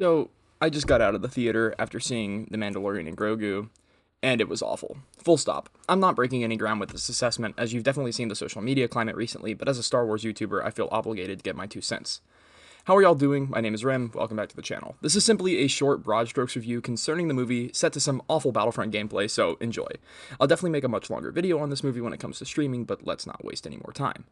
So, I just got out of the theater after seeing The Mandalorian and Grogu, and it was awful. Full stop. I'm not breaking any ground with this assessment, as you've definitely seen the social media climate recently, but as a Star Wars YouTuber, I feel obligated to get my 2 cents. How are y'all doing? My name is Rem. Welcome back to the channel. This is simply a short, broad strokes review concerning the movie, set to some awful Battlefront gameplay, so enjoy. I'll definitely make a much longer video on this movie when it comes to streaming, but let's not waste any more time.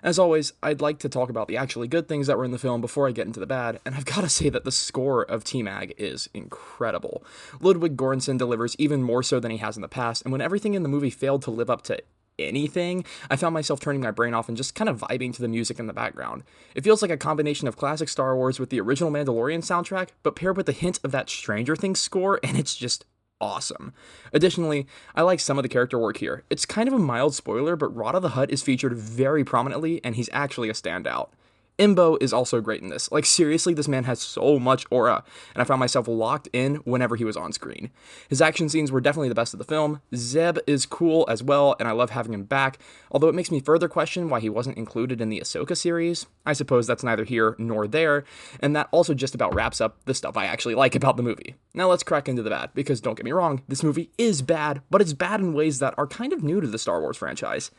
As always, I'd like to talk about the actually good things that were in the film before I get into the bad, and I've got to say that the score of T-Mag is incredible. Ludwig Göransson delivers even more so than he has in the past, and when everything in the movie failed to live up to anything, I found myself turning my brain off and just kind of vibing to the music in the background. It feels like a combination of classic Star Wars with the original Mandalorian soundtrack, but paired with a hint of that Stranger Things score, and it's just awesome. Additionally, I like some of the character work here. It's kind of a mild spoiler, but Rada the Hutt is featured very prominently, and he's actually a standout. Imbo is also great in this. Like, seriously, this man has so much aura, and I found myself locked in whenever he was on screen. His action scenes were definitely the best of the film. Zeb is cool as well, and I love having him back, although it makes me further question why he wasn't included in the Ahsoka series. I suppose that's neither here nor there, and that also just about wraps up the stuff I actually like about the movie. Now let's crack into the bad, because don't get me wrong, this movie is bad, but it's bad in ways that are kind of new to the Star Wars franchise.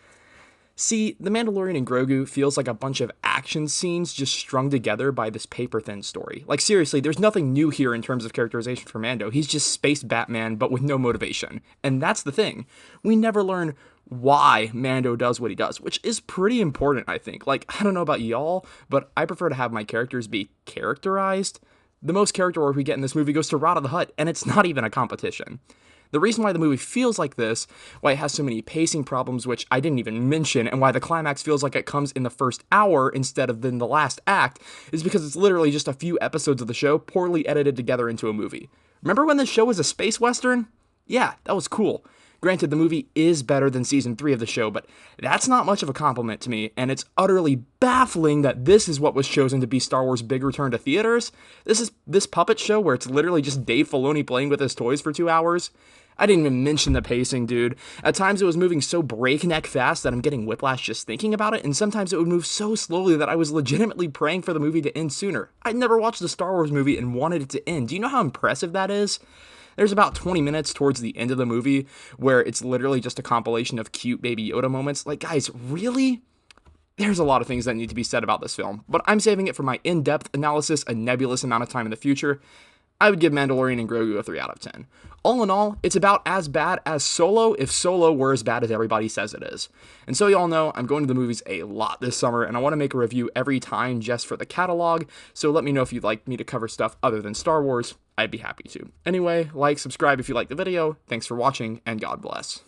See, The Mandalorian and Grogu feels like a bunch of action scenes just strung together by this paper-thin story. Like, seriously, there's nothing new here in terms of characterization for Mando. He's just space Batman, but with no motivation. And that's the thing. We never learn why Mando does what he does, which is pretty important, I think. Like, I don't know about y'all, but I prefer to have my characters be characterized. The most character work we get in this movie goes to Rada the Hutt, and it's not even a competition. The reason why the movie feels like this, why it has so many pacing problems, which I didn't even mention, and why the climax feels like it comes in the first hour instead of in the last act, is because it's literally just a few episodes of the show poorly edited together into a movie. Remember when the show was a space western? Yeah, that was cool. Granted, the movie is better than season 3 of the show, but that's not much of a compliment to me, and it's utterly baffling that this is what was chosen to be Star Wars' big return to theaters. This puppet show where it's literally just Dave Filoni playing with his toys for 2 hours. I didn't even mention the pacing, dude. At times it was moving so breakneck fast that I'm getting whiplash just thinking about it, and sometimes it would move so slowly that I was legitimately praying for the movie to end sooner. I'd never watched a Star Wars movie and wanted it to end. Do you know how impressive that is? There's about 20 minutes towards the end of the movie where it's literally just a compilation of cute Baby Yoda moments. Like, guys, really? There's a lot of things that need to be said about this film, but I'm saving it for my in-depth analysis a nebulous amount of time in the future. I would give Mandalorian and Grogu a 3 out of 10. All in all, it's about as bad as Solo if Solo were as bad as everybody says it is. And so y'all know, I'm going to the movies a lot this summer, and I want to make a review every time just for the catalog, so let me know if you'd like me to cover stuff other than Star Wars. I'd be happy to. Anyway, like, subscribe if you like the video. Thanks for watching, and God bless.